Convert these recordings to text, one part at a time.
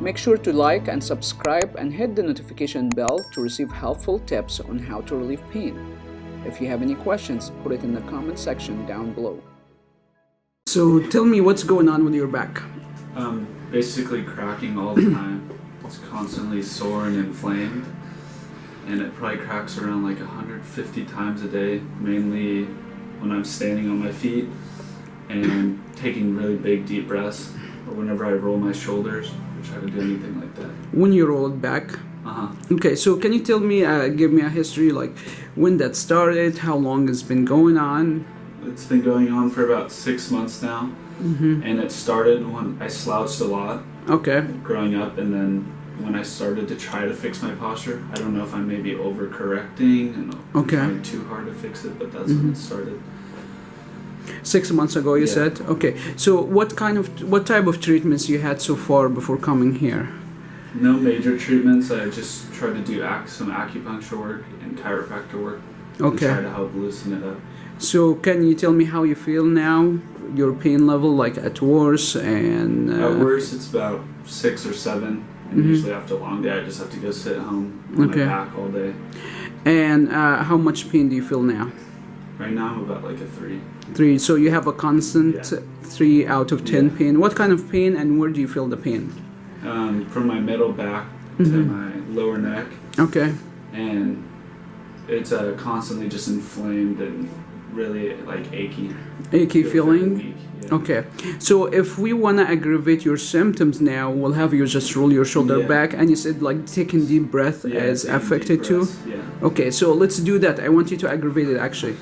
Make sure to like and subscribe and hit the notification bell to receive helpful tips on how to relieve pain. If you have any questions, put it in the comment section down below. So tell me what's going on with your back. Basically cracking all the time. It's constantly sore and inflamed, and it probably cracks around like 150 times a day, mainly when I'm standing on my feet and taking really big deep breaths, or whenever I roll my shoulders or try to do anything like that. When you roll it back? Okay, so can you tell me, give me a history, like when that started, how long it's been going on? It's been going on for about 6 months now, and it started when I slouched a lot growing up, and then when I started to try to fix my posture. I don't know if I'm maybe overcorrecting and trying too hard to fix it, but that's when it started. 6 months ago, you said? Okay, so what type of treatments you had so far before coming here? No major treatments. I just tried to do some acupuncture work and chiropractor work. And try to help loosen it up. So can you tell me how you feel now? Your pain level, like at worst and... At worst, it's about 6 or 7. And usually after a long day, I just have to go sit home on my back all day. And how much pain do you feel now? Right now, I'm about like a 3. 3. So you have a constant 3 out of 10 pain. What kind of pain and where do you feel the pain? From my middle back to my lower neck. Okay. And it's constantly just inflamed and really like achy. Achy feeling? Okay, so if we want to aggravate your symptoms now, we'll have you just roll your shoulder back, and you said like taking deep breath is affected too? Okay, so let's do that. I want you to aggravate it actually.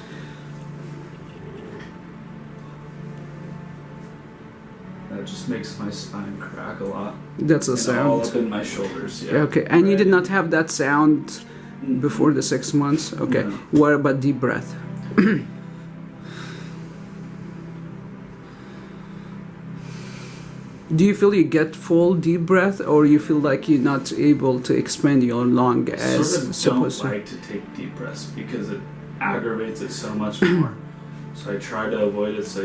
That just makes my spine crack a lot. That's a sound. All up in my shoulders, Okay, and you did not have that sound before the 6 months? Okay, No. What about deep breath? Do you feel you get full deep breath, or you feel like you're not able to expand your lung as supposed to? I don't like to take deep breaths because it aggravates it so much more. So I try to avoid it, so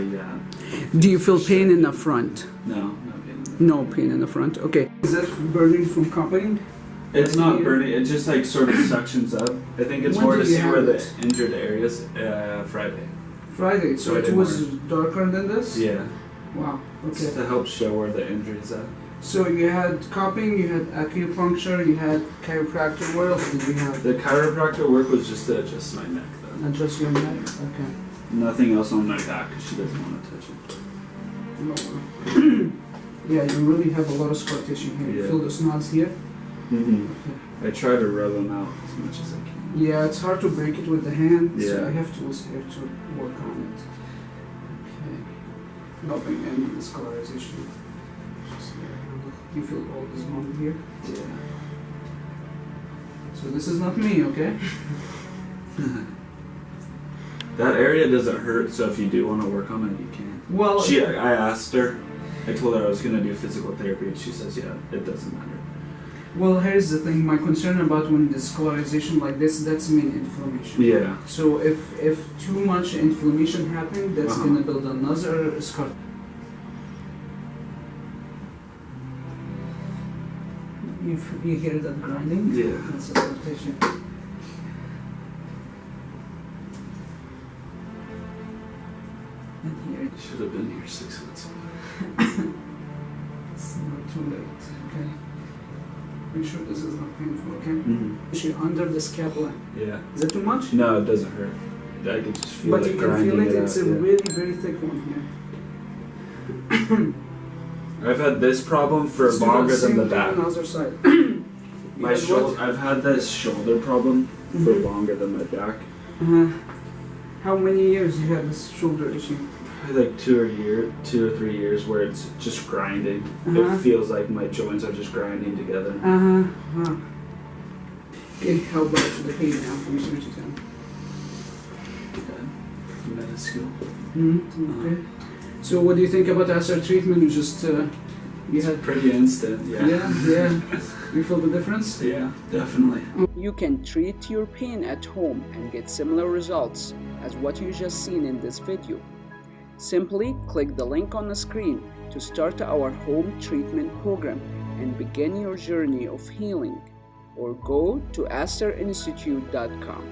Do you feel pain in the front? No, no pain. No pain in the front, okay. Is that burning from cupping? It's not burning, it just like sort of suctions up. I think it's more to see where the injured areas, Friday. Friday, so it was darker than this? Yeah. Wow, okay. Just to help show where the injury is at. So you had cupping, you had acupuncture, you had chiropractor. What else did you have? The chiropractor work was just to adjust my neck though. Adjust your neck? Okay. Nothing else on my back because she doesn't want to touch it. No. Yeah, you really have a lot of scar tissue here. You feel those knots here? I try to rub them out as much as I can. Yeah, it's hard to break it with the hand, so I have tools here to work on it. Okay. Helping end the sclerization. Just here. You feel all this bone here? Yeah. So this is not me, okay? That area doesn't hurt, so if you do want to work on it, you can. Well, I asked her. I told her I was going to do physical therapy, and she says, yeah, it doesn't matter. Well, here's the thing. My concern about when discolorization like this, that's mean inflammation. Yeah. So if too much inflammation happens, that's gonna build another scar. You hear that grinding? Yeah. That's a scar tissue. And here. Should have been here 6 months ago. It's not too late. Okay. Make sure this is not painful, okay? Issue under the scapula. Yeah. Is that too much? No, it doesn't hurt. I can just feel but it you grinding can feel it. It's a really very thick one here. I've had this problem for longer than the back. On the other side. My shoulder. I've had this shoulder problem for longer than my back. How many years you have this shoulder issue? Like 2 or 3 years where it's just grinding. It feels like my joints are just grinding together. Okay, how about the pain now? Let me see what you can. Minuscule. Okay. So what do you think about ASTR treatment? You just you had pretty instant. Yeah. You feel the difference? Yeah, definitely. You can treat your pain at home and get similar results as what you just seen in this video. Simply click the link on the screen to start our home treatment program and begin your journey of healing, or go to asterinstitute.com.